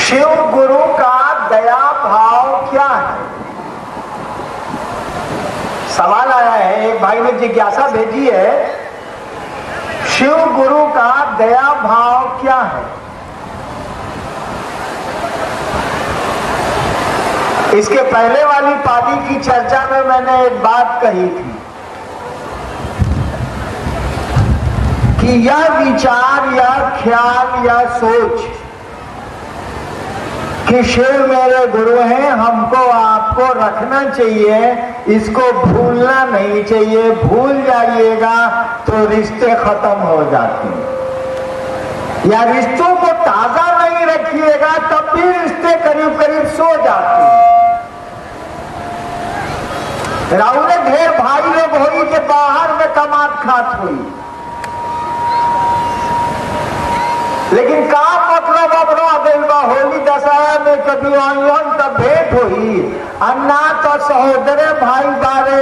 शिव गुरु का दया भाव क्या है? सवाल आया है, एक भाई ने जिज्ञासा भेजी है, शिव गुरु का दया भाव क्या है? इसके पहले वाली पाली की चर्चा में मैंने एक बात कही थी कि यह विचार या ख्याल या सोच कि शिव मेरे गुरु हैं, हमको आपको रखना चाहिए, इसको भूलना नहीं चाहिए। भूल जाइएगा तो रिश्ते खत्म हो जाते हैं, या रिश्तों को ताजा नहीं रखिएगा तब भी रिश्ते करीब करीब सो जाते हैं। राहुल ढेर भाई लोग होई के बाहर में कमात खात हुई, लेकिन का मतलब अपना बा होली दशहरा में कभी आइयन तब भेंट हुई, अन्ना तो सहोदरे भाई बारे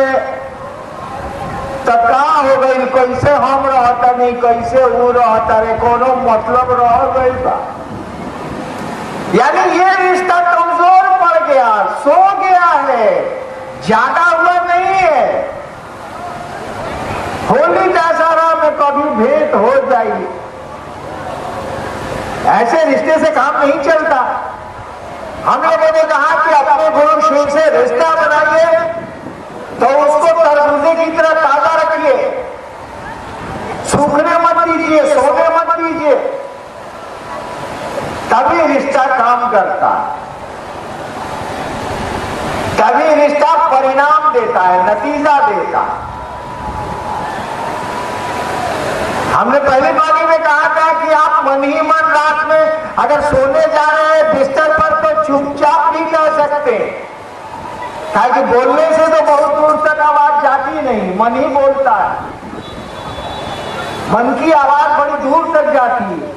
तका हो गई, कैसे हम रहता नहीं कैसे वो रहता रे, कोनो मतलब रह गई बा। यानी ये रिश्ता कमजोर पड़ गया, सो गया है, ज्यादा हुआ नहीं है। होली दशहरा में कभी भेंट हो जाएगी, ऐसे रिश्ते से काम नहीं चलता। हम लोगों ने कहा कि अपने गुरु शिव से रिश्ता बनाइए तो उसको तरबूजे की तरह ताजा रखिए, सूखने मत दीजिए, सोने मत दीजिए, तभी रिश्ता काम करता है, तभी रिश्ता परिणाम देता है, नतीजा देता है। हमने पहली पाली में कहा था कि आप मन ही मन रात में अगर सोने जा रहे हैं बिस्तर पर तो चुपचाप भी कह सकते हैं, ताकि बोलने से तो बहुत दूर तक आवाज जाती नहीं, मन ही बोलता है, मन की आवाज बड़ी दूर तक जाती है।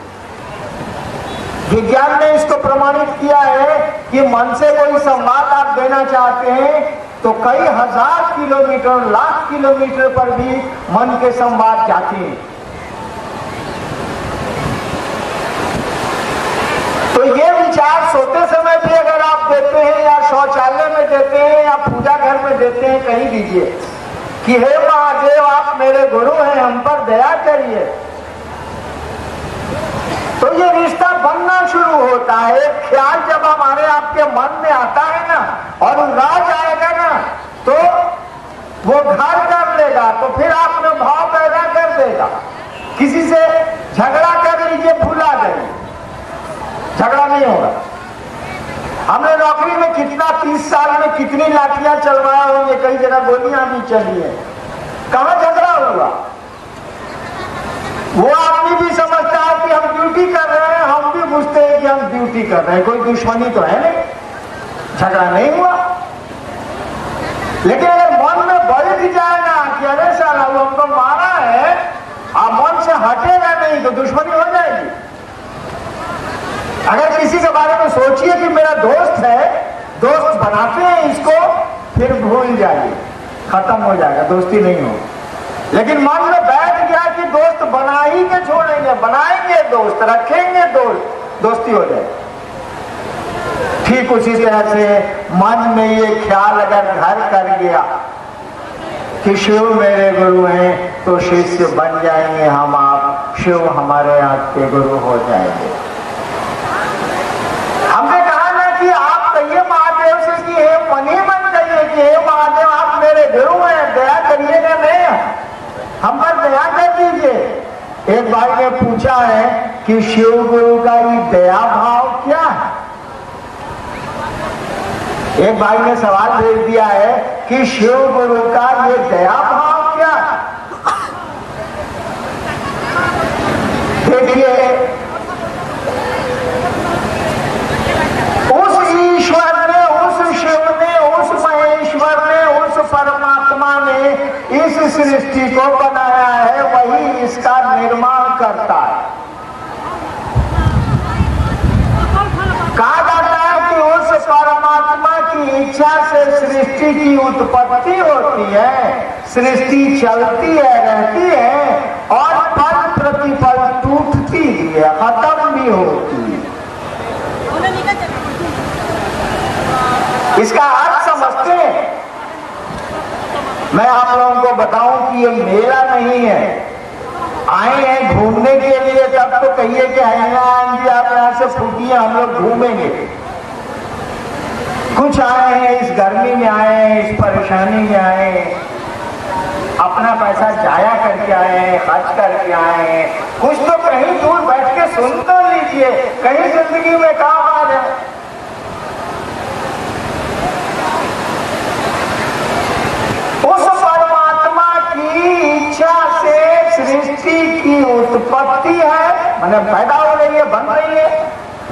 विज्ञान ने इसको प्रमाणित किया है कि मन से कोई संवाद आप देना चाहते हैं तो कई हजार किलोमीटर, लाख किलोमीटर पर भी मन के संवाद जाते हैं। तो ये विचार सोते समय भी अगर आप देते हैं, या शौचालय में देते हैं, या पूजा घर में देते हैं, कहीं दीजिए कि हे महादेव आप मेरे गुरु हैं, हम पर दया करिए, तो ये रिश्ता बनना शुरू होता है। ख्याल जब हमारे आपके मन में आता है ना और उड़ा जाएगा ना तो वो घर कर लेगा, तो फिर आप में भाव पैदा कर देगा। किसी से झगड़ा कर लीजिए, भूला जाइए, झगड़ा नहीं होगा। हमने नौकरी में कितना 30 साल में कितनी लाठियां चलवाया होंगे, कई जगह गोलियां भी चली है, कहां झगड़ा हुआ? वो आदमी भी समझता है कि हम ड्यूटी कर रहे हैं, हम भी पूछते हैं कि हम ड्यूटी कर रहे हैं, कोई दुश्मनी तो है नहीं, झगड़ा नहीं हुआ। लेकिन अगर मन में बैठ जाए ना कि अरे साला वो हमको मारा है, और मन से हटेगा नहीं तो दुश्मनी हो जाएगी। अगर किसी के बारे में सोचिए कि मेरा दोस्त है, दोस्त बनाते हैं इसको, फिर भूल जाइए, खत्म हो जाएगा, दोस्ती नहीं हो। लेकिन मन में बैठ गया कि दोस्त बना ही के छोड़ेंगे, बनाएंगे दोस्त, रखेंगे दोस्त, दोस्ती हो जाएगी। ठीक उसी तरह से मन में ये ख्याल अगर घर कर गया कि शिव मेरे गुरु हैं तो शिष्य बन जाएंगे हम आप, शिव हमारे आपके गुरु हो जाएंगे। हमने कहा ना कि आप कहिए महादेव से कि हे मन ही मन कहिए कि हे महादेव आप मेरे गुरु हैं, दया करिएगा, नहीं हम पर दया कर दीजिए। एक भाई ने पूछा है कि शिव गुरु का ये दया भाव क्या है? एक भाई ने सवाल भेज दिया है कि शिव गुरु का ये दया भाव क्या है? देखिए, उस ईश्वर ने, उस शिव ने, उस महेश्वर ने, उस परमात्मा ने इस सृष्टि को बनाया है, वही इसका निर्माण करता है। कहा जाता है कि उस परमात्मा की इच्छा से सृष्टि की उत्पत्ति होती है, सृष्टि चलती है, रहती है, और पल प्रतिपल टूटती भी है, खत्म भी होती है। इसका अर्थ समझते हैं। मैं आप लोगों को बताऊं कि ये मेला नहीं है, आए हैं घूमने के लिए, तब तो कहिए कि हनुमान जी आप यहाँ से फूटिए, हम लोग घूमेंगे। कुछ आए हैं इस गर्मी में, आए हैं इस परेशानी में, आए हैं अपना पैसा जाया करके आए हैं, खर्च करके आए हैं। कुछ तो कहीं दूर बैठ के सुन तो लीजिए, कहीं जिंदगी में काम आ जाए। उस परमात्मा की इच्छा से सृष्टि की उत्पत्ति है, मतलब पैदा हो रही है, बन रही है,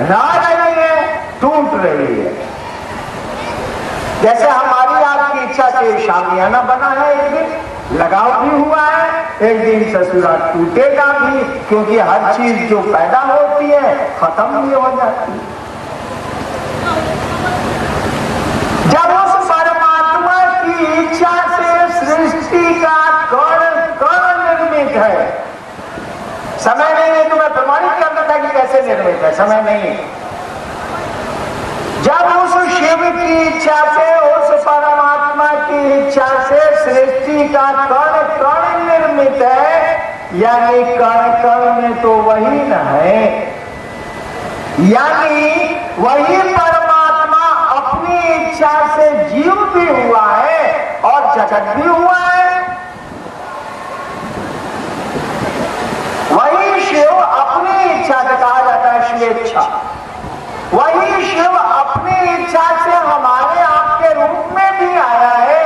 रह रही है, टूट रही है। जैसे हमारी आपकी इच्छा से शामियाना बना है, एक दिन लगाव भी हुआ है, एक दिन ससुराल टूटेगा भी, क्योंकि हर चीज जो पैदा होती है खत्म भी हो जाती है। जब उस परमात्मा की इच्छा से सृष्टि का कण निर्मित है, समय नहीं है तो मैं प्रमाणित करना था कि कैसे निर्मित है, समय नहीं है। जब उस शिव की इच्छा से, उस परमात्मा की इच्छा से सृष्टि का कण निर्मित है, यानी कण में तो वही न है, यानी वही परमात्मा अपनी इच्छा से जीव भी हुआ है और जगत भी हुआ है। वही शिव अपनी इच्छा से, कहा जाता है शिवेच्छा, वही शिव अपनी इच्छा से हमारे आपके रूप में भी आया है,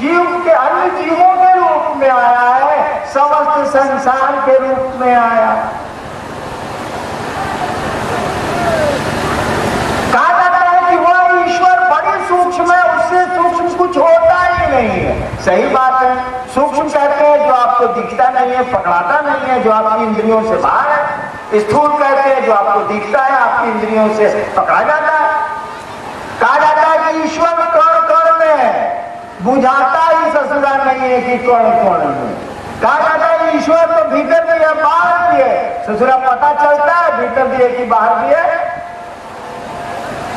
जीव के अन्य जीवों के रूप में आया है, समस्त संसार के रूप में आया। कहा जाता है कि वह ईश्वर बड़ी सूक्ष्म है, उससे सूक्ष्म कुछ होता ही नहीं है। सही बात है, सूक्ष्म कहते हैं जो आपको दिखता नहीं है, पकड़ाता नहीं है, जो आपकी इंद्रियों से बाहर है। स्थूल कहते हैं जो आपको दिखता है, आपकी इंद्रियों से पकड़ा जाता है। कहा जाता है कि ईश्वर कण में है, बुझाता ही ससुरा नहीं है कि कण में। कहा जाता है ईश्वर तो भीतर भी है, बाहर भी है, ससुरा पता चलता है भीतर भी है कि बाहर भी है?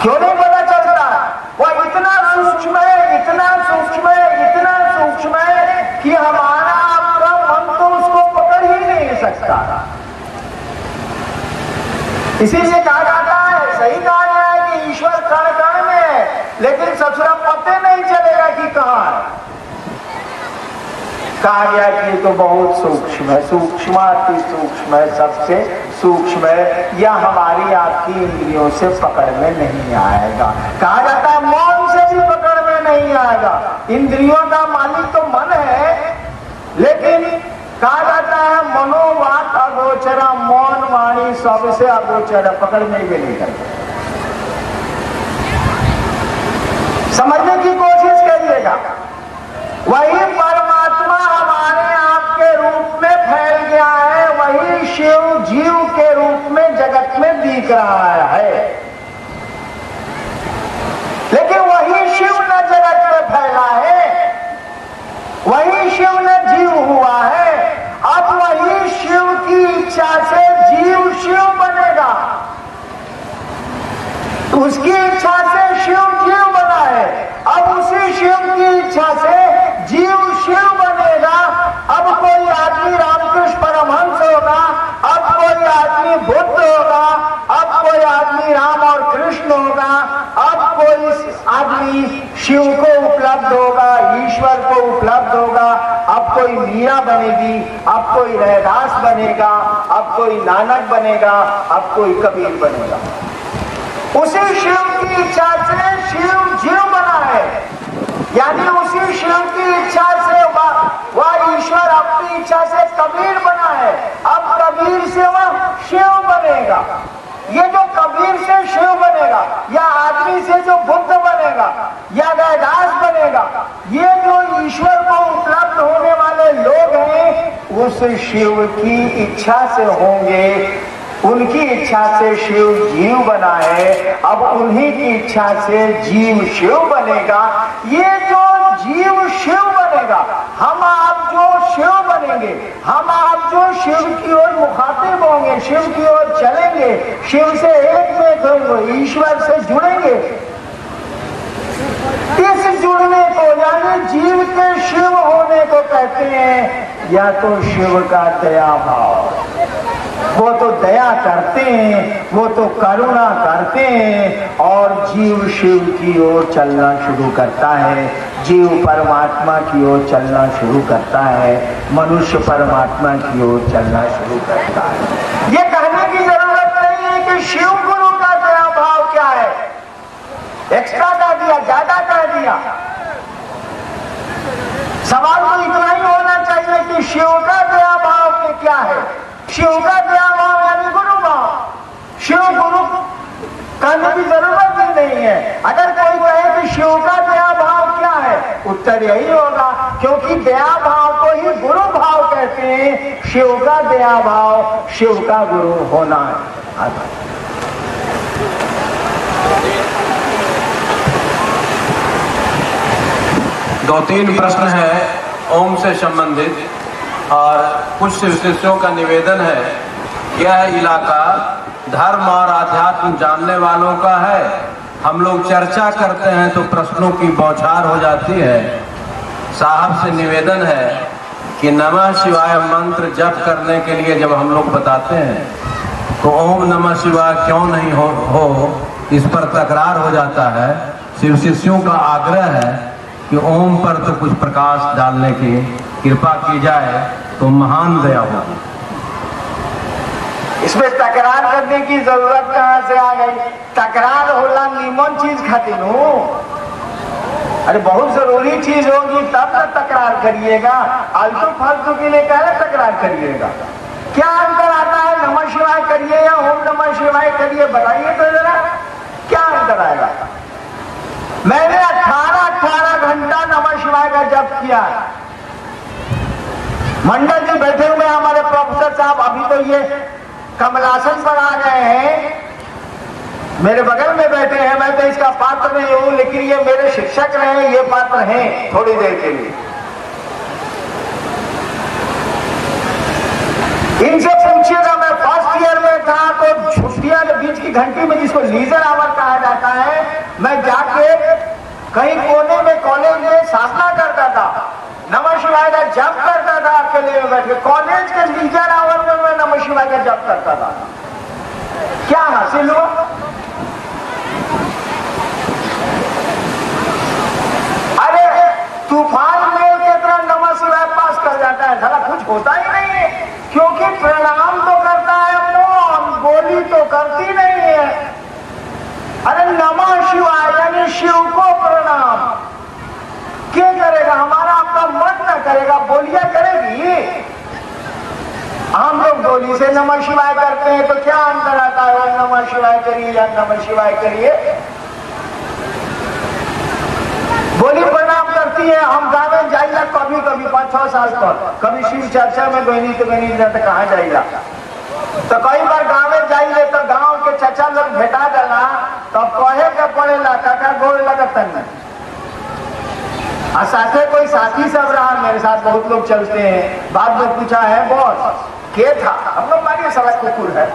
क्यों नहीं पता चलता? वह इतना सूक्ष्म है, इतना सूक्ष्म है, इतना सूक्ष्म है कि हमारा आपका मन तो उसको पकड़ ही नहीं सकता। इसीलिए कहा जाता है, सही कहा गया है कि ईश्वर कण में है, लेकिन ससुरा पते नहीं चलेगा कि कहां है। कहा गया कि ये तो बहुत सूक्ष्म है, सूक्ष्माति सूक्ष्म है, सबसे सूक्ष्म है, यह हमारी आपकी इंद्रियों से पकड़ में नहीं आएगा। कहा जाता है मौन से भी पकड़ में नहीं आएगा। इंद्रियों का मालिक तो मन है, लेकिन कहा जाता है मनोवाक अगोचरा, मौन वाणी सबसे अगोचर, पकड़ में भी नहीं करते। समझने की कोशिश करिएगा, वही परमात्मा हमारे आपके रूप में फैल गया है, वही शिव जीव के रूप में जगत में दिख रहा है, लेकिन वही शिव न जगत में फैला है, वही शिव न जीव हुआ है। अब वही शिव की इच्छा से जीव शिव बनेगा, उसकी इच्छा से शिव जीव बना है। अब उसी शिव की इच्छा से जीव शिव बनेगा। अब कोई आदमी रामकृष्ण परमहंस होगा, अब कोई आदमी बुद्ध होगा, अब कोई आदमी राम और कृष्ण होगा, अब कोई आदमी शिव को उपलब्ध होगा, ईश्वर को उपलब्ध होगा। अब कोई मीरा बनेगी, अब कोई रैदास बनेगा, अब कोई नानक बनेगा, अब कोई कबीर बनेगा। उसी शिव की इच्छा से शिव जीव बना है, यानी उसी शिव की इच्छा से वह ईश्वर अपनी इच्छा से कबीर बना है। अब कबीर से वह शिव बनेगा। ये जो कबीर से शिव बनेगा, या आदमी से जो बुद्ध बनेगा, या रैदास बनेगा, ये जो ईश्वर को उपलब्ध होने वाले लोग हैं, उस शिव की इच्छा से होंगे। उनकी इच्छा से शिव जीव बना है, अब उन्हीं की इच्छा से जीव शिव बनेगा। ये जो जीव शिव बनेगा, हम आप जो शिव बनेंगे। हम आप जो शिव की ओर मुखातिब होंगे, शिव की ओर चलेंगे, शिव से एक में होंगे, ईश्वर से जुड़ेंगे। इस जुड़ने को यानी जीव के शिव होने को कहते हैं या तो शिव का दया भाव। वो तो दया करते हैं, वो तो करुणा करते हैं और जीव शिव की ओर चलना शुरू करता है, जीव परमात्मा की ओर चलना शुरू करता है, मनुष्य परमात्मा की ओर चलना शुरू करता है। ये कहने की जरूरत नहीं है कि शिव गुरु का दया भाव क्या है, एक्स्ट्रा कह दिया, ज्यादा कह दिया। सवाल तो इतना ही होना चाहिए कि शिव का दया भाव क्या है। शिव का दया भाव यानी गुरु भाव। शिव गुरु कहने की जरूरत ही नहीं है। अगर कोई कहे कि शिव का दया भाव क्या है, उत्तर यही होगा क्योंकि दया भाव को ही गुरु भाव कहते हैं। शिव का दया भाव शिव का गुरु होना है। दो तीन प्रश्न है ओम से संबंधित और कुछ शिष्यों का निवेदन है। यह इलाका धर्म और आध्यात्म जानने वालों का है। हम लोग चर्चा करते हैं तो प्रश्नों की बौछार हो जाती है। साहब से निवेदन है कि नमः शिवाय मंत्र जप करने के लिए जब हम लोग बताते हैं तो ओम नमः शिवाय क्यों नहीं हो इस पर तकरार हो जाता है। शिव शिष्यों का आग्रह है कि ओम पर तो कुछ प्रकाश डालने की कृपा की जाए तो महान दया होगी। इसमें तकरार करने की जरूरत कहां से आ गई? तकरार होला निमन चीज खातिर हो। अरे बहुत जरूरी चीज होगी तब ना तकरार करिएगा। आलतू फालतू के लिए क्या तकरार करिएगा? क्या अंतर आता है नमः शिवाय करिए या ओम नमः शिवाय करिए, बताइए तो जरा क्या अंतर आएगा? मैंने 18 घंटा नमः शिवाय का जप किया। मंडल जी बैठे हुए हमारे प्रोफेसर साहब, अभी तो ये कमलासन पर आ गए हैं, मेरे बगल में बैठे हैं। मैं तो इसका पात्र नहीं हूं, लेकिन ये मेरे शिक्षक रहे, ये पात्र हैं थोड़ी देर के लिए। इनसे पूछिएगा, मैं फर्स्ट ईयर में था तो छुट्टियां बीच की घंटी में जिसको लीजर आवर कहा जाता है, मैं जाके कहीं कोने में कॉलेज में साधना करता था, नमः शिवाय का जप करता था अकेले में बैठ के। कॉलेज के लीजर आवर में मैं नमः शिवाय का जप करता था। क्या हासिल हुआ? अरे तूफान में की तरह नमः शिवाय पास कर जाता है, साला कुछ होता ही नहीं है, क्योंकि प्रणाम तो करता है मौन, बोली तो करती नहीं है। अरे नमः शिवाय यानी शिव को प्रणाम क्या करेगा? हमारा आपका मन न करेगा, बोलिया करेगी। हम लोग बोली से नमः शिवाय करते हैं तो क्या अंतर आता है? नमः शिवाय करिए या नमः शिवाय करिए, बोली प्रणाम करती है। हम गाँव में जाइला कभी कभी 5-6 साल पर, कभी शिव चर्चा में गई तो कहाँ जाइला, तो कई बार गाँव में जाइए तो गाँव के चचा लोग भेटा देला तो कहे के पड़ेला काका गोड़ लगतन। और साथे कोई साथी सब रहा, मेरे साथ बहुत लोग चलते हैं। बाद में पूछा है बॉस के था, हम लोग मानिए साला कुकुर है,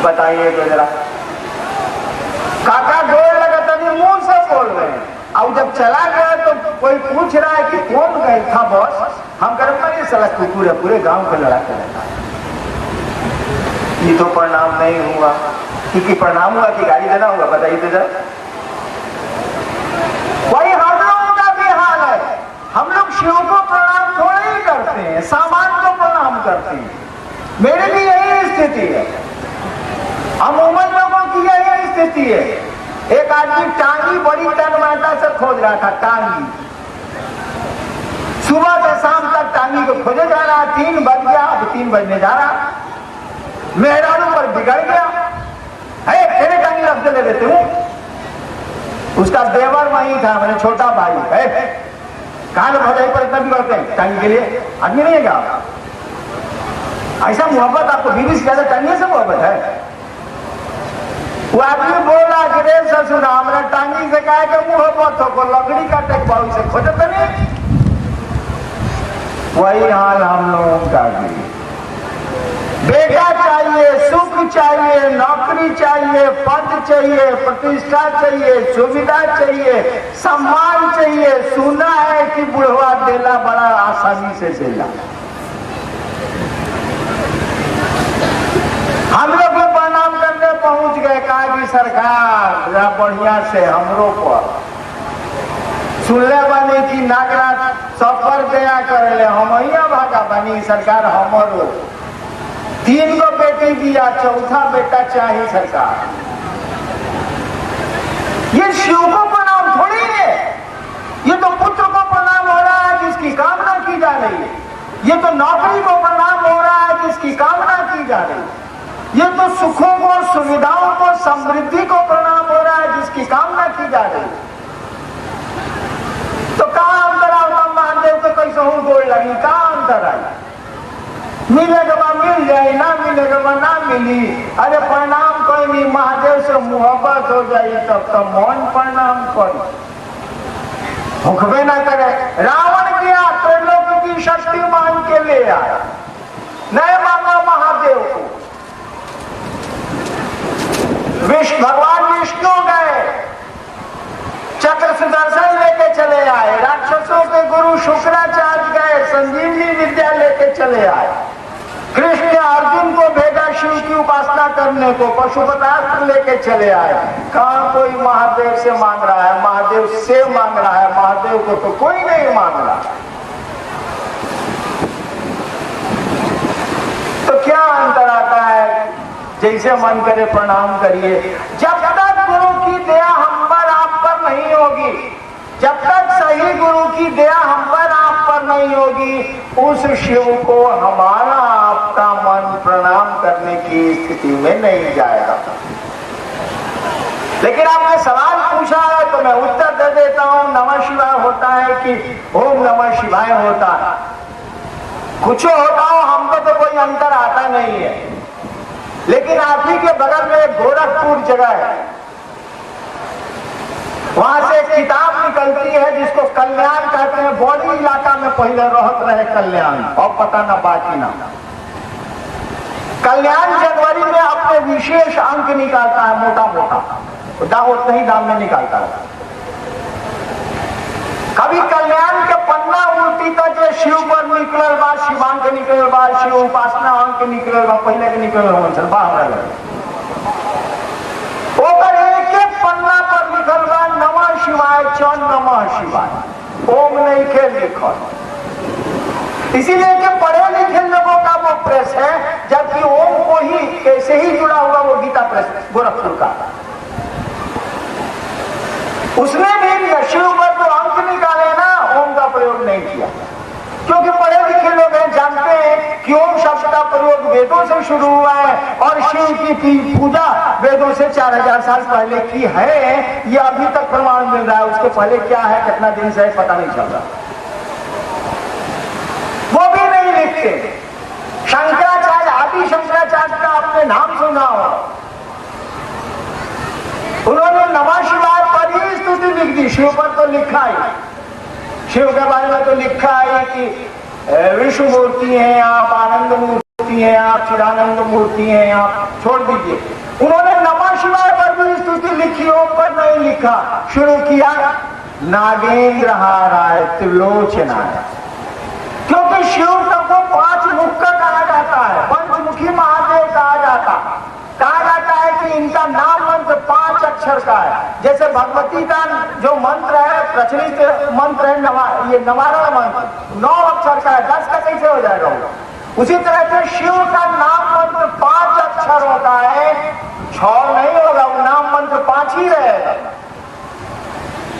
बताइए तो जरा। काका गोड़ लगतन मुंह से बोल रहे हैं, और जब चला गया तो कोई पूछ रहा है कि कौन गए था बॉस, हम कर मानिए साला कुकुर है, पूरे गांव को लड़ा कर रहता है। ये तो प्रणाम नहीं हुआ, क्योंकि प्रणाम हुआ कि गाली देना हुआ, बताइए तो जरा। वही हम लोगों का भी हाल है, हम लोग शिव को प्रणाम थोड़े ही करते हैं, सामान को प्रणाम करते हैं। मेरे भी यही स्थिति है, अमूमन लोगों की यही स्थिति है। एक आदमी टांगी बड़ी तन्मयता से खोज रहा था, टांगी सुबह से शाम तक टांगी को खोजे जा रहा। 3 बज गया, अब 3 बजने जा रहा, मेहरानों पर बिगड़ गया है, तेरे टांगी रख दे देते हूं। उसका देवर वही था, मैंने छोटा भाई है। कहां लोग भजाई पर इतना बिगड़ते हैं टांगी के लिए? आदमी नहीं है क्या? ऐसा मोहब्बत आपको बीवी से ज्यादा टांगी से मोहब्बत है? वो आदमी बोला कि रे ससुर हमारा टांगी से कहा कि मोहब्बत हो, लकड़ी का टेक बाउल से खोजते नहीं। वही हाल हम लोगों का भी। बेटा चाहिए, सुख चाहिए, नौकरी चाहिए, पद चाहिए, प्रतिष्ठा चाहिए, सुविधा चाहिए, सम्मान चाहिए। सुना है कि बुढ़वा देला बड़ा आसानी से देला। हम लोग भी प्रणाम करने पहुंच गए, कहा कि सरकार जरा बढ़िया से हमरो पर सुनले बनी कि नागराज सफर दया करे ले, हम भागा बनी सरकार हमरो 3 गो बेटी दिया, 4था बेटा चाहिए सरकार। ये शिव को प्रणाम थोड़ी है, ये तो पुत्र को प्रणाम हो रहा है जिसकी कामना की जा रही है। ये तो नौकरी को प्रणाम हो रहा है जिसकी कामना की जा रही है। ये तो सुखों को, सुविधाओं को, समृद्धि को प्रणाम हो रहा है जिसकी कामना की जा रही है। तो कहां अंतर आता महादेव को कैसे हूं गोड़ लगी, कहां अंतर आई? मिलेगा मिल जाए, ना मिलेगा ना मिली। अरे प्रणाम कोई नहीं, महादेव से मोहब्बत हो जाए तब तो मौन प्रणाम करो, भूखबे ना करे। रावण गया त्रिलोक की शक्ति मान के ले आया, नहीं मांगा महादेव को। भगवान विष्णु गए, चक्र सुदर्शन लेके चले आए। राक्षसों के गुरु शुक्राचार्य गए, संजीवनी विद्या लेके चले आए। कृष्ण अर्जुन को भेजा शिव की उपासना करने को, पशुपतास्त्र लेके चले आए। कहां कोई महादेव से मांग रहा है, महादेव से मांग रहा है, महादेव को तो कोई नहीं मांग रहा। तो क्या अंतर आता है? जैसे मन करे प्रणाम करिए। जब तक गुरु की दया हम पर आप पर नहीं होगी, जब तक सही गुरु की दया हम पर आप पर नहीं होगी, उस शिव को हमारा आपका मन प्रणाम करने की स्थिति में नहीं जाएगा। लेकिन आपने सवाल पूछा है तो मैं उत्तर दे देता हूं। नमः शिवाय होता है कि ओम नमः शिवाय होता है? कुछ होता हो, हमको तो कोई अंतर आता नहीं है। लेकिन आप ही के बगल में एक गोरखपुर जगह है, वहां से एक किताब निकलती है जिसको कल्याण कहते हैं। बौद्ध इलाका में पहले रहत रहे कल्याण, और पता ना बाकी ना। कल्याण जनवरी में अपने विशेष अंक निकालता है, मोटा मोटा उतना ही दाम में निकालता है। कभी कल्याण के पन्ना उल्टी का जो शिव पर निकलल बा, शिवांक निकलल बा, शिव उपासना अंक निकलल बा, पहले के निकलल हो बाहर ओकर एक एक पन्ना पर लिखल बा नमः शिवाय, च नमः शिवाय, ओम नहीं के लिखल। इसीलिए कि पढ़े लिखे लोगों का वो प्रेस है, जबकि ओम को ही कैसे ही जुड़ा हुआ वो गीता प्रेस गोरखपुर का। उसने भी शिव पर जो अंक निकाले ना, ओम का प्रयोग नहीं किया, क्योंकि पढ़े लिखे लोग हैं, जानते हैं कि ओम शब्द का प्रयोग वेदों से शुरू हुआ है और शिव की पूजा वेदों से 4000 साल पहले की है। ये अभी तक प्रमाण मिल रहा है, उसके पहले क्या है, कितना दिन से है, पता नहीं चल रहा। वो भी नहीं लिखते। शंकराचार्य, आदि शंकराचार्य का आपने नाम सुना हो, उन्होंने नमः शिवाय पर ही स्तुति लिख दी। शिव पर तो लिखा ही, शिव के बारे में तो लिखा है कि विष्णु मूर्ति हैं आप, आनंद मूर्ति हैं आप, चिदानंद मूर्ति हैं आप, छोड़ दीजिए। उन्होंने नमः शिवाय पर भी स्तुति लिखी, ओम पर नहीं लिखा। शुरू किया नागेंद्र हाराय त्रिलोचनाय, क्योंकि शिव तक को 5 मुख का कहा जाता है, पंचमुखी महादेव कहा जाता है कि इनका नाम मंत्र 5 अक्षर का है। जैसे भगवती का जो मंत्र है, प्रचलित मंत्र है, ये नवारण मंत्र 9 अक्षर का है, 10 का कैसे हो जाएगा? उसी तरह से शिव का नाम मंत्र 5 अक्षर होता है, 6 नहीं होगा, वो नाम मंत्र 5 ही रहेगा।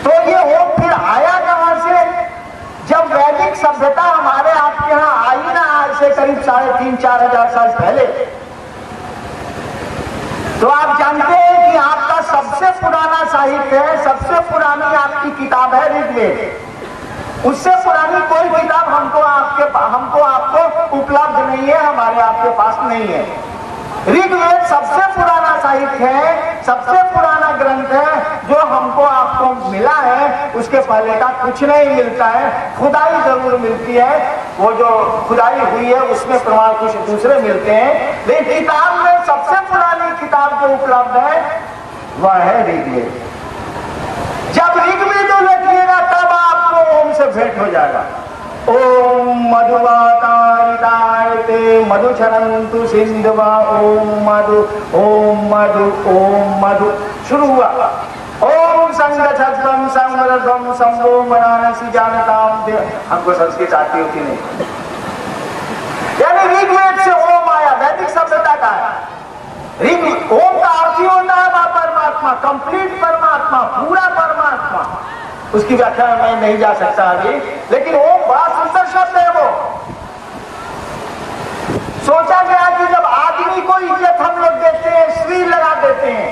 तो ये वो फिर आया कहां से? जब वैदिक सभ्यता हमारे आपके यहाँ आई ना, आज से करीब 3,500-4 हजार साल पहले, तो आप जानते हैं कि आपका सबसे पुराना साहित्य है, सबसे पुरानी आपकी किताब है ऋग्वेद। उससे पुरानी कोई किताब हमको आपको उपलब्ध नहीं है, हमारे आपके पास नहीं है। ऋग्वेद सबसे पुराना साहित्य है, सबसे पुराना ग्रंथ है जो हमको आपको मिला है। उसके पहले का कुछ नहीं मिलता है, खुदाई जरूर मिलती है। वो जो खुदाई हुई है उसमें प्रमाण कुछ दूसरे मिलते हैं, लेकिन किताब में सबसे पुरानी किताब जो उपलब्ध है वह है ऋग्वेद। जब ऋग्वेद लिखिएगा तब आपको ओम से भेंट हो जाएगा। ओम मधुवातारिताय ते मधुचरन्तु सिन्धुवा ओम मधु शुरू हुआ। ओम संगच्छध्वं संवरध्वं संभो मनानसि जानताम दे। हमको संस्कृत आती होती नहीं, यानी ऋग्वेद से ओम आया, वैदिक सभ्यता का है। ओम का अर्थ ही होता है परमात्मा, कंप्लीट परमात्मा, पूरा परमात्मा। उसकी व्याख्या मैं नहीं जा सकता अभी, लेकिन ओम बड़ा सुंदर शब्द है। वो सोचा गया कि जब आदमी को इज्जत हम लोग देते हैं, श्री लगा देते हैं,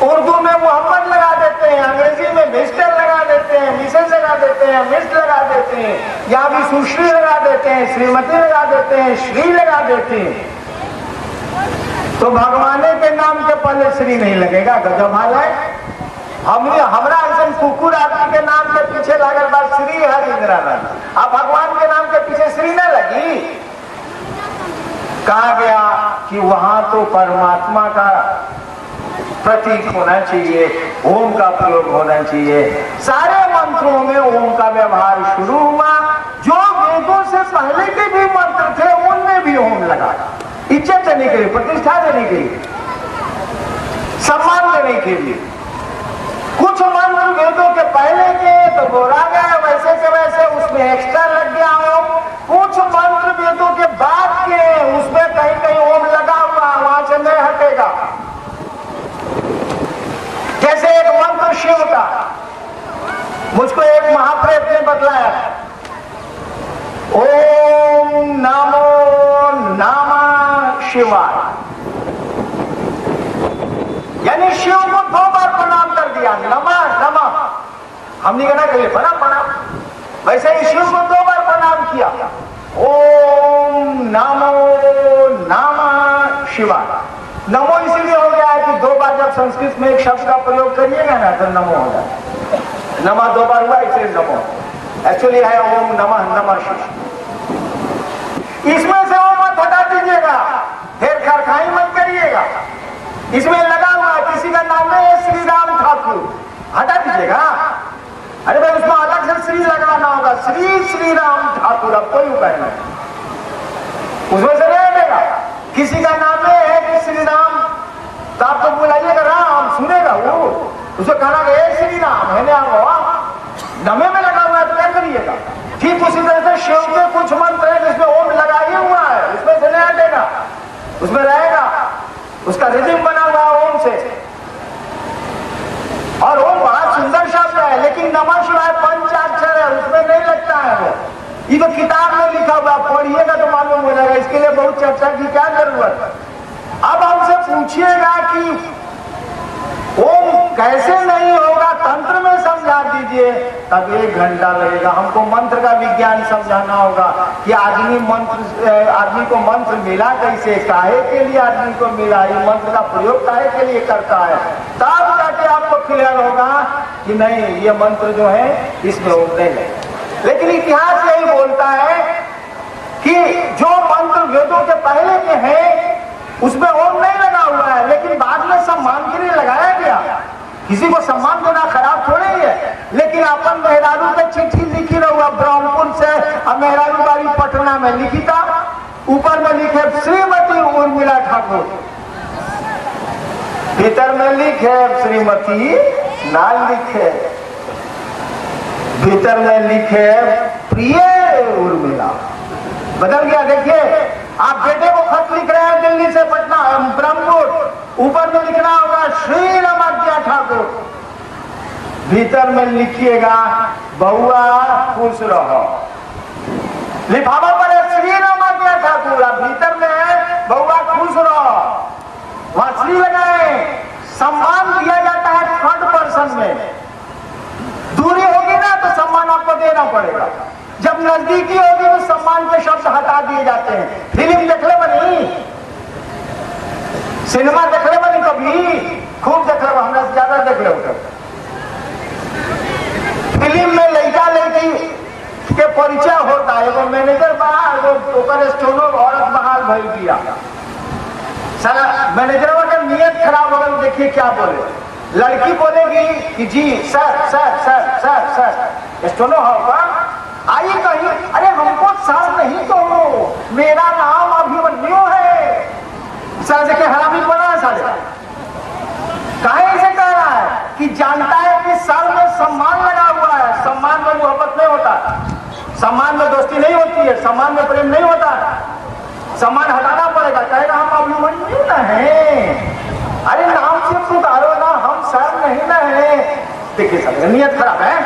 उर्दू में मोहम्मद लगा देते हैं, अंग्रेजी में मिस्टर लगा देते हैं, मिसेज लगा देते हैं, मिस लगा देते हैं, यहाँ भी सुश्री लगा देते हैं, श्रीमती लगा देते हैं, श्री लगा देते हैं, तो भगवान के नाम के पहले श्री नहीं लगेगा। गजब हाल है। हमरा ऐसा कुकुर आदमी के नाम के पीछे लागल बात श्री हरिंद्रानंद, अब भगवान के नाम के पीछे श्री न लगी। कहा गया कि वहां तो परमात्मा का प्रतीक होना चाहिए, ओम का प्रयोग होना चाहिए। सारे मंत्रों में ओम का व्यवहार शुरू हुआ। जो वेदों से पहले के भी मंत्र थे उनमें भी ओम लगा, इज्जत देने के लिए, प्रतिष्ठा देने के लिए, सम्मान देने के लिए। कुछ मंत्र वेदों के पहले के तो बोला गया वैसे के वैसे, उसमें एक्स्ट्रा लग गया ओम। कुछ मंत्र वेदों के बाद के, उसमें कहीं कहीं ओम लगा हुआ, वहां से नहीं हटेगा। जैसे एक मंत्र शिव का, मुझको एक महाप्रेत ने बतलाया, ओम नमो नमः शिवाय, यानी शिव को 2 बार प्रणाम कर दिया, नमः नमः। हमने कहना करिए बड़ा प्रणाम, वैसे ही शिव को 2 बार प्रणाम किया। ओम नमो नमः शिवाय। नमो इसीलिए हो गया है कि 2 बार जब संस्कृत में एक शब्द का प्रयोग करिएगा ना तो नमो हो जाए। नमः 2 बार हुआ इसलिए नमो, एक्चुअली है ओम नमः नमः शिवाय। इसमें से ओम मत हटा दीजिएगा, फिर खरखाई मत करिएगा। इसमें लगा हुआ है, किसी का नाम है श्री राम ठाकुर, हटा दीजिएगा। अरे भाई उसमें अलग से श्री लगाना होगा, श्री राम ठाकुर, अब कोई उपाय नहीं, उसमें से नहीं हटेगा। किसी का नाम है कि श्री राम, तो आप तो बुलाइएगा राम, सुनेगा वो, उसे कहना है श्री राम है ना, नमे में लगा हुआ है तो क्या करिएगा। ठीक उसी तरह से शिव के कुछ मंत्र है जिसमें ओम लगा ही हुआ है, उसमें से नहीं हटेगा, उसमें रहेगा, उसका रिदम बना हुआ ओम से। और ओम बड़ा सुंदर शब्द है, लेकिन नमः शिवाय पंचाक्षर है, उसमें नहीं लगता है वो। ये तो किताब में लिखा हुआ, पढ़िएगा तो मालूम हो जाएगा, इसके लिए बहुत चर्चा की क्या जरूरत है। अब हमसे पूछिएगा कि ओम कैसे नहीं होगा, तंत्र में समझा दीजिए, तब 1 घंटा लगेगा। हमको मंत्र का विज्ञान समझाना होगा कि आदमी को मंत्र मिला कैसे, काहे के लिए आदमी को मिला, ये मंत्र का प्रयोग काहे के लिए करता है, तब जाके आपको क्लियर होगा कि नहीं ये मंत्र जो है इसमें ओम नहीं है। लेकिन इतिहास यही बोलता है कि जो मंत्र वेदों के पहले के हैं उसमें ओम नहीं लगा हुआ है, लेकिन बाद में सम्मान के लिए लगाया गया। किसी को सम्मान देना खराब थोड़ी है, लेकिन अपन मेहरारू पे चिट्ठी लिखी रहुआ ब्रह्मपुर से, अब मेहरारू बारी पटना में लिखी था, ऊपर में लिखे श्रीमती उर्मिला ठाकुर, भीतर में लिखे श्रीमती ना लिखे, भीतर में लिखे प्रिय उर्मिला, बदल गया। देखिए आप बेटे को खत लिख रहे हैं दिल्ली से पटना ब्रह्मपुर, ऊपर में लिखना होगा श्री रमाज्ञा ठाकुर, भीतर में लिखिएगा बहुआ खुश रहो, लिफाफा पर है श्री रमाज्ञा ठाकुर, भीतर में है बहुआ खुश रहो, वहां श्री लगाए। सम्मान दिया जाता है 3rd पर्सन में, दूरी होगी ना तो सम्मान आपको देना पड़ेगा, जब नजदीकी होगी तो सम्मान के शब्द हटा दिए जाते हैं। फिल्म देख ले बनी, सिनेमा देख ले बनी, कभी खूब देख ले, हमरा से ज्यादा देख ले। फिल्म में लड़का लड़की के परिचय होता है, वो मैनेजर बाहर, वो ओकर स्टोनो औरत बहाल भई दिया। साला मैनेजर का नियत खराब हो गई, देखिए क्या बोले। लड़की बोलेगी कि जी sir sir sir sir sir स्टोनो होगा आइए कहीं, अरे हमको सर नहीं तो मेरा नाम अभिमन्यु है। सर से हरामी बना है साले, काहे ऐसे कह रहा है कि जानता है कि सर में सम्मान लगा हुआ है, सम्मान में मोहब्बत नहीं होता, सम्मान में दोस्ती नहीं होती है, सम्मान में प्रेम नहीं होता है, सम्मान हटाना पड़ेगा। कहेगा हम अभिमन्यु न हैं, अरे नाम से पुकारो ना, हम सर नहीं न हैं। देखिए सर नियत खराब है,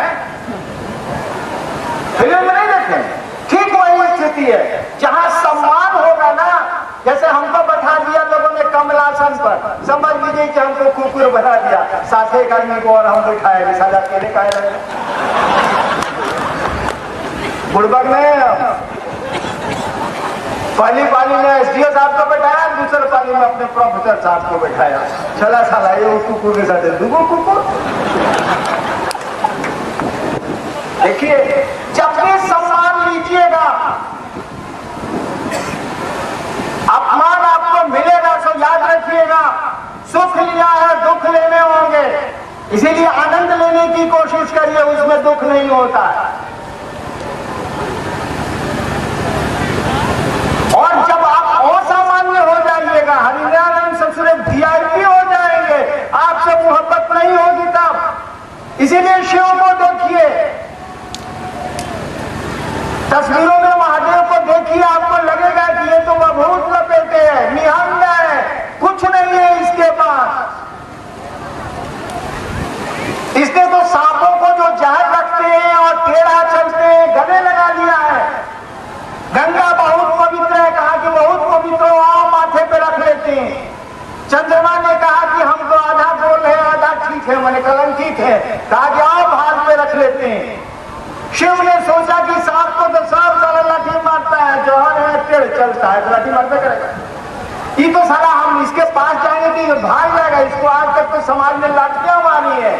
फिल्म में नहीं देखे। ठीक वही स्थिति है जहां सम्मान होगा ना, जैसे हमको बैठा दिया लोगों ने कमलासन पर, समझ लीजिए कि हमको कुकुर बना दिया, साथ एक आदमी को और हम बैठाए, साझा अकेले खाए रहे बुड़बक ने। पहली पाली में एसडीओ साहब को बैठाया, दूसरे पाली में अपने प्रोफेसर साहब को बैठाया, चला साला ये कुकुर के साथ दूगो कुकुर। देखिए जब भी सम्मान लीजिएगा, अपमान आपको मिलेगा तो याद रखिएगा सुख लिया है दुख लेने होंगे, इसीलिए आनंद लेने की कोशिश करिए, उसमें दुख नहीं होता है। और जब आप असामान्य हो जाइएगा, हरिनारायण ससुरे वीआईपी हो जाएंगे, आपसे मोहब्बत नहीं होगी तब। इसीलिए शिव को देखिए, तस्वीरों में महादेव को देखिए, आपको लगेगा कि ये तो बभूत लपेटे हैं, निहंग है, कुछ नहीं है इसके पास। इसने तो सांपों को जो जहर रखते हैं और टेढ़ा चलते हैं गले लगा लिया है। गंगा बहुत पवित्र है, कहा कि बहुत पवित्र, आओ माथे पे रख लेते हैं। चंद्रमा ने कहा कि हम तो आधा गोल है आधा ठीक है, मैंने कलंकित है, कहा कि आओ भाग पे रख लेते हैं। शिव ने सोचा कि सांप को तो सांप साला लाठी मारता है, जौहर है टेढ़ चलता है, लाठी मारता करेगा, ये तो साला हम इसके पास जाएंगे कि भाग जाएगा, इसको आज तक तो समाज ने लाठियां मारी है।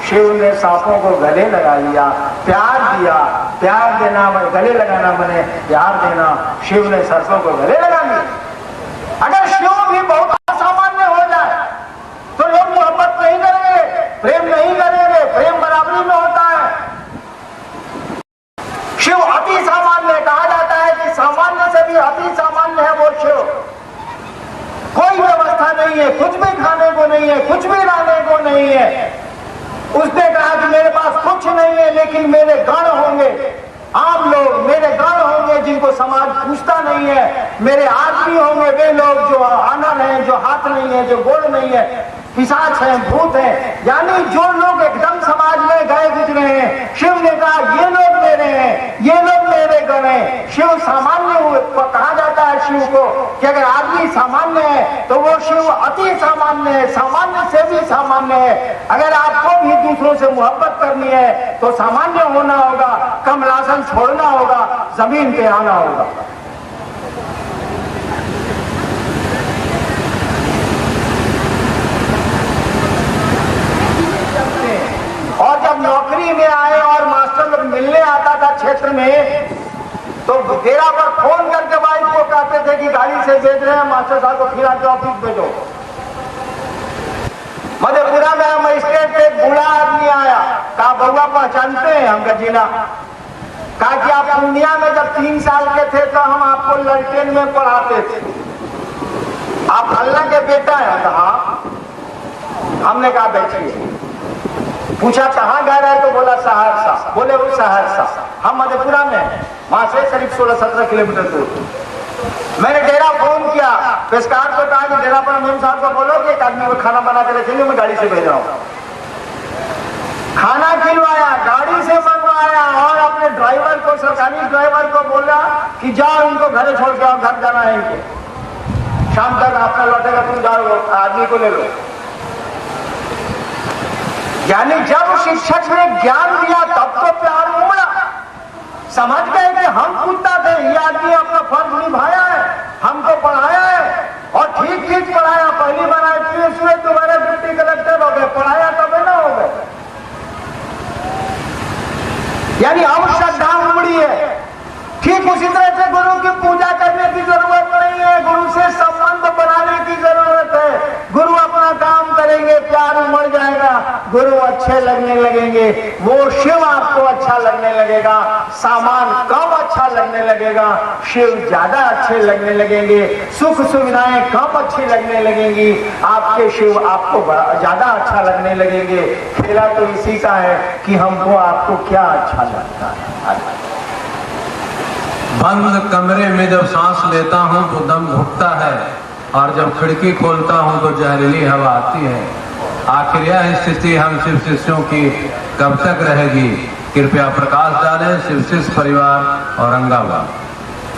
शिव ने सांपों को गले लगा लिया, प्यार दिया, प्यार देना गले लगाना बने प्यार देना, शिव ने सरसों को गले लगा लिया। अगर शिव भी बहुत असामान्य हो जाए तो लोग मोहब्बत नहीं करेंगे, प्रेम नहीं करेंगे, प्रेम बराबरी में होता है। शिव अति सामान्य, कहा जाता है कि सामान्य से भी अति सामान्य है वो शिव। कोई व्यवस्था नहीं है, कुछ भी खाने को नहीं है, कुछ भी लाने को नहीं है। उसने कहा कि मेरे पास कुछ नहीं है लेकिन मेरे गण होंगे, आम लोग मेरे गण होंगे जिनको समाज पूछता नहीं है, मेरे आदमी होंगे वे लोग जो आनर हैं, जो हाथ नहीं है, जो गोड़ नहीं है, पिशाच हैं, भूत हैं, यानी जो लोग एकदम समाज में गए गुजरे हैं। शिव ने कहा ये लोग मेरे हैं, ये लोग मेरे गण हैं। शिव सामान्य कहा जाता है शिव को कि अगर आदमी सामान्य है तो वो शिव अति सामान्य है, सामान्य से भी सामान्य है। अगर आपको भी दूसरों से मोहब्बत करनी है तो सामान्य होना होगा, कमलासन छोड़ना होगा, जमीन पे आना होगा। और जब नौकरी में आए और मास्टर लोग मिलने आता था क्षेत्र में, तो डेरा पर फोन करके वाइफ को कहते थे कि गाड़ी से भेज रहे हैं, मास्टर साहब को फिर आके ऑफिस भेजो। मधेपुरा में मजिस्ट्रेट पे एक बूढ़ा आदमी आया, कहा बउआ पहचानते हैं हम? जिला। कहा कि आप पूर्णिया में जब 3 साल के थे तो हम आपको ललटेन में पढ़ाते थे, आप अल्लाह के बेटा हैं? कहा। हमने कहा बैठिए। पूछा कहाँ गए रहे? तो बोला सहरसा। बोले वो सहरसा, हम मधेपुरा में, वहां से करीब 16-17 किलोमीटर दूर। मैंने डेरा फोन किया, पेशकार को कहा कि डेरा पर मेम साहब को बोलो कि एक आदमी को खाना बना के रखेंगे, मैं गाड़ी से भेज रहा हूँ। खाना खिलवाया, गाड़ी से मंगवाया और अपने ड्राइवर को, सरकारी ड्राइवर को बोला कि जाओ इनको घरे छोड़ के आओ, घर जाना है इनको, शाम तक आपका लौटेगा, तुम जाओ आदमी को ले लो। यानी जब शिक्षक ने ज्ञान दिया तब तो प्यार उमड़ा, समझ गए कि हम कुत्ता थे, ये आदमी अपना फर्ज निभाया है, हमको पढ़ाया है और ठीक ठीक पढ़ाया। पहली बार IPS हुए, दोबारा डिप्टी कलेक्टर हो गए, पढ़ाया तब ना हो गए। यानी अब श्रद्धा उमड़ी है, गुरु अच्छे लगने लगेंगे, वो शिव आपको अच्छा लगने लगेगा, सामान कम अच्छा लगने लगेगा, शिव ज्यादा अच्छे लगने लगेंगे, सुख सुविधाएं कम अच्छी लगने लगेंगी, आपके शिव आपको ज्यादा अच्छा लगने लगेंगे। खेला तो इसी का है कि हमको आपको क्या अच्छा लगता है। बंद कमरे में जब सांस लेता हूं तो दम घुटता है, और जब खिड़की खोलता हूं तो जहरीली हवा आती है। आखिर यह स्थिति हम शिव शिष्यों की कब तक रहेगी? कृपया प्रकाश डालें। शिव शिष्य परिवार औरंगाबाद।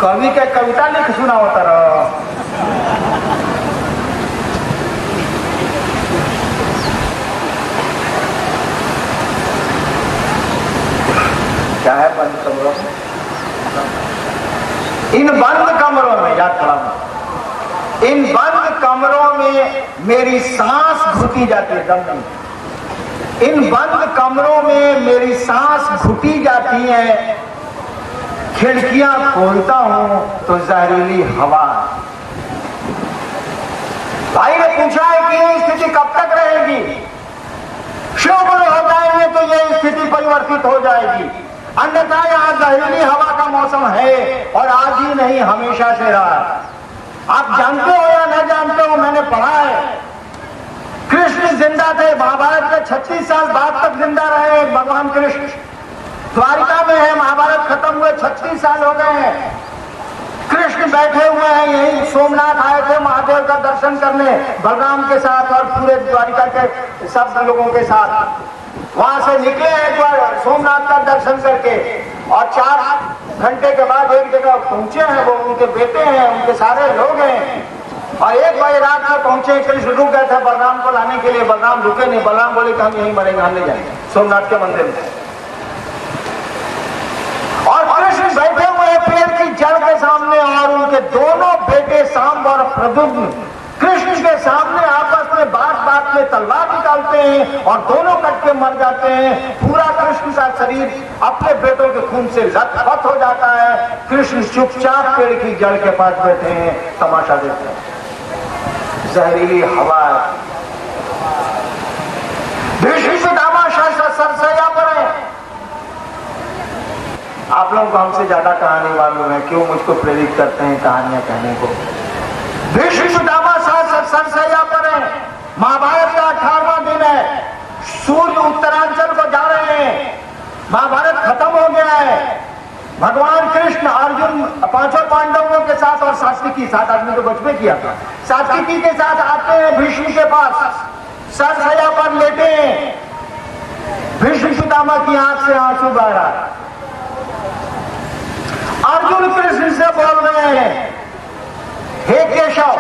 कवि के कविता लिख सुना होता रहो। क्या है बंद कमरों में? इन बंद कमरों में, याद करा, इन बंद कमरों में मेरी सांस घुटी जाती है, दम नहीं। इन बंद कमरों में मेरी सांस घुटी जाती है, खिड़कियां खोलता हूं तो जहरीली हवा। भाई ने पूछा है कि ये स्थिति कब तक रहेगी? शिव गुरु हो जाएंगे तो ये स्थिति परिवर्तित हो जाएगी, अन्यथा यहां जहरीली हवा का मौसम है और आज ही नहीं हमेशा से रहा। आप जानते हो या न जानते हो, मैंने पढ़ा है कृष्ण जिंदा थे, महाभारत के 36 साल बाद तक जिंदा रहे भगवान कृष्ण। द्वारिका में है, महाभारत खत्म हुए 36 साल हो गए हैं। कृष्ण बैठे हुए हैं यही, सोमनाथ आए थे महादेव का दर्शन करने बलराम के साथ और पूरे द्वारिका के सब लोगों के साथ। वहां से निकले एक बार सोमनाथ का दर्शन करके, और 4 घंटे के बाद एक जगह पहुंचे हैं, वो उनके बेटे हैं, उनके सारे लोग हैं, और 1 बजे रात में पहुंचे। कृष्ण रुक गए थे बलराम को लाने के लिए, बलराम रुके नहीं। बलराम बोले कि हम यहीं मरेंगे, हम नहीं जाएंगे सोमनाथ के मंदिर में। और कृष्ण बैठे हुए हैं पेड़ की जड़ के सामने, और उनके दोनों बेटे सांब और प्रद्युम्न कृष्ण के सामने आपस में बात में तलवार निकालते हैं और दोनों कट के मर जाते हैं। पूरा कृष्ण का शरीर अपने बेटों के खून से लथपथ हो जाता है। कृष्ण चुपचाप पेड़ की जड़ के पास बैठे हैं, तमाशा देखते हैं। जहरीली हवा, सरसैया पर है। आप लोगों को हमसे ज्यादा कहानी मालूम है, क्यों मुझको प्रेरित करते हैं कहानियां कहने को। सरसैया पर है, महाभारत का 18वां दिन है, सूर्य उत्तरांचल को जा रहे हैं, महाभारत खत्म हो गया है। भगवान कृष्ण अर्जुन 5 पांडवों के साथ और सात्विकी, 7 आदमी तो बचपन किया था, सात्विकी के साथ आते हैं भीष्म के पास, सरसैया पर लेटे हैं। भीष्म पितामह की आंख से आंसू बह रहा है। अर्जुन कृष्ण से बोल रहे हैं, हे केशव,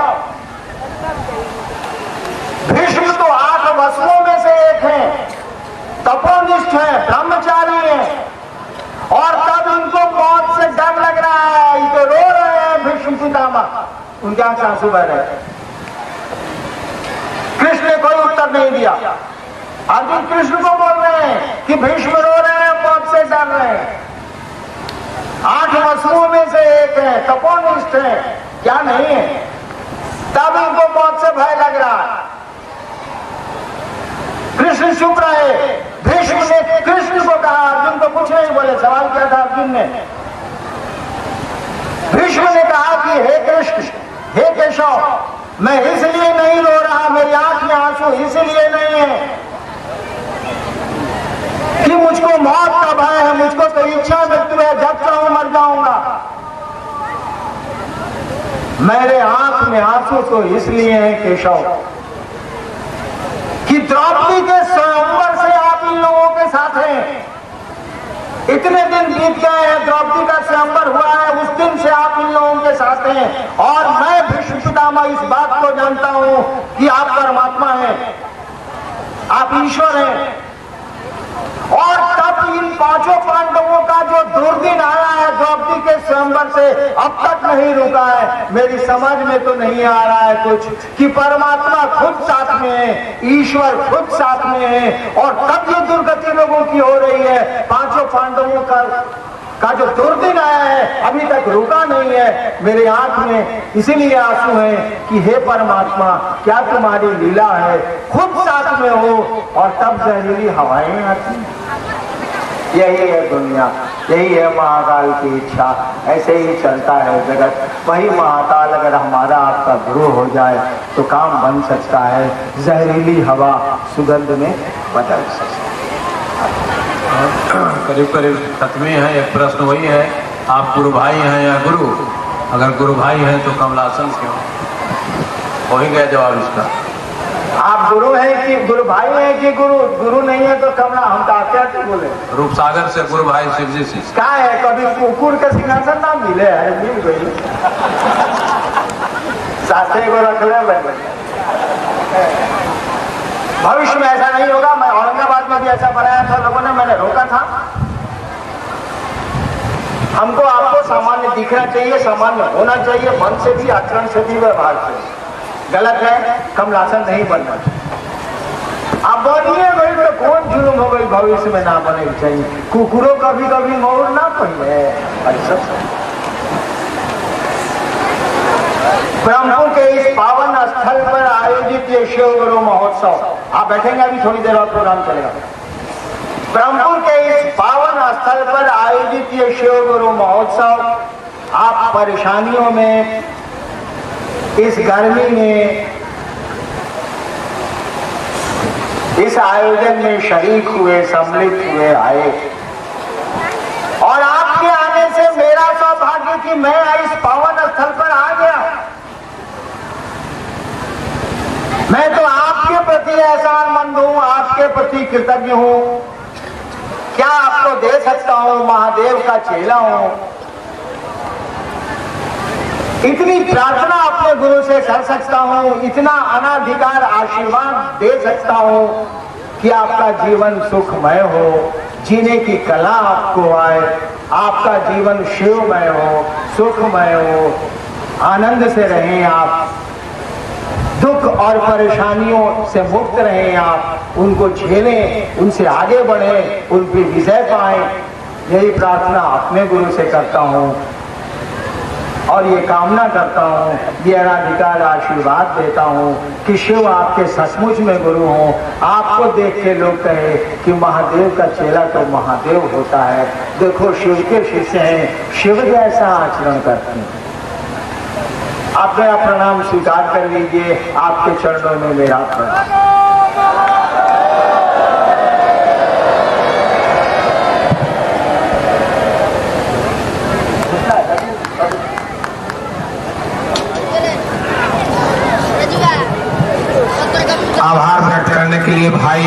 भीष्म तो 8 वसुओं में से एक है, तपोनिष्ठ है, ब्रह्मचारी है, और तब इनको मौत से डर लग रहा है, इनको रो रहे हैं भीष्म पितामह, उनके आंख से आंसू बह रहे हैं। कृष्ण ने कोई उत्तर नहीं दिया। अर्जुन कृष्ण को बोल रहे हैं कि भीष्म रो रहे हैं, मौत से डर रहे हैं, 8 वसुओं में से एक है, तपोनिष्ठ है, क्या नहीं है, तब इनको मौत से भय लग रहा है। कृष्ण चुप रहे। भीष्म ने कृष्ण को कहा, अर्जुन को कुछ नहीं बोले, सवाल किया था अर्जुन ने। भीष्म ने कहा कि हे कृष्ण, हे केशव, मैं इसलिए नहीं रो रहा, मेरी आंख में आंसू इसलिए नहीं है कि मुझको मौत का भय है, मुझको तो इच्छा मृत्यु है, जब चाहूं मर जाऊंगा। मेरे आंख में आंसू तो इसलिए है केशव कि द्रौपदी के स्वयंवर से आप इन लोगों के साथ हैं। इतने दिन बीत गए हैं, द्रौपदी का स्वयंवर हुआ है, उस दिन से आप इन लोगों के साथ हैं, और मैं भीष्म पितामह इस बात को जानता हूं कि आप परमात्मा हैं, आप ईश्वर हैं। और तब इन 5 पांडवों का जो दुर्दिन आया है द्रौपदी के स्वयंवर से, अब तक नहीं रुका है। मेरी समझ में तो नहीं आ रहा है कुछ कि परमात्मा खुद साथ में है, ईश्वर खुद साथ में है, और तब ये दुर्गति लोगों की हो रही है। 5 पांडवों का जो दुर्दिन आया है अभी तक रुका नहीं है। मेरे आंख में इसीलिए आंसू हैं कि हे परमात्मा, क्या तुम्हारी लीला है, खुद साथ में हो और तब जहरीली हवाएं आती हैं। यही है दुनिया, यही है महाकाल की इच्छा। ऐसे ही चलता है जगत। वही महाकाल अगर हमारा आपका गुरु हो जाए तो काम बन सकता है, जहरीली हवा सुगंध में बदल सकती है। करीब करीब खत्मे हैं। एक प्रश्न वही है, आप गुरु भाई हैं या गुरु? अगर गुरु भाई हैं तो कमलासन क्यों? हो ही गया जवाब इसका। आप गुरु हैं कि गुरु भाई हैं कि गुरु नहीं है तो कमला, हम तो आते बोले। रूप सागर से गुरु भाई शिव जी से क्या है, कभी कुकुर के सिंहासन ना मिले है, मिल गई साथे को रख ले। भविष्य में ऐसा नहीं होगा। मैं औरंगाबाद में भी ऐसा बनाया था, लोगों ने, मैंने रोका था। हमको आपको सामान्य दिखना चाहिए, सामान्य होना चाहिए, मन से भी, आचरण से भी, व्यवहार से। गलत है, कमलासन नहीं बनना चाहिए। आप बोलिए भाई तो कौन जुलूम हो गई, भविष्य में ना बने चाहिए। कुकुरों कभी कभी मोर ना पहने। ब्रह्मपुर के इस पावन स्थल पर आयोजित ये शिव गुरु महोत्सव, आप बैठेंगे अभी थोड़ी देर और प्रोग्राम चलेगा। ब्रह्मपुर के इस पावन स्थल पर आयोजित ये शिव गुरु महोत्सव, आप परेशानियों में, इस गर्मी में इस आयोजन में शरीक हुए, सम्मिलित हुए, आए। और आपके आने से मेरा सौभाग्य कि मैं इस पावन स्थल पर आ गया। मैं तो आपके प्रति एहसानमंद हूं, आपके प्रति कृतज्ञ हूं। क्या आपको दे सकता हूं, महादेव का चेला हूं। इतनी प्रार्थना अपने गुरु से कर सकता हूं, इतना अनाधिकार आशीर्वाद दे सकता हूं कि आपका जीवन सुखमय हो, जीने की कला आपको आए, आपका जीवन शिवमय हो, सुखमय हो, आनंद से रहें आप, दुख और परेशानियों से मुक्त रहें आप, उनको झेलें, उनसे आगे बढ़ें, उन पर विजय पाएं। यही प्रार्थना अपने गुरु से करता हूं और ये कामना करता हूँ, ये अनाधिकार आशीर्वाद देता हूँ कि शिव आपके सचमुच में गुरु हों। आपको देख के लोग कहे कि महादेव का चेला तो महादेव होता है। देखो शिव के शिष्य हैं, शिव जैसा आचरण करते हैं। आप मेरा प्रणाम स्वीकार कर लीजिए, आपके चरणों में मेरा प्रणाम। आभार व्यक्त करने के लिए भाई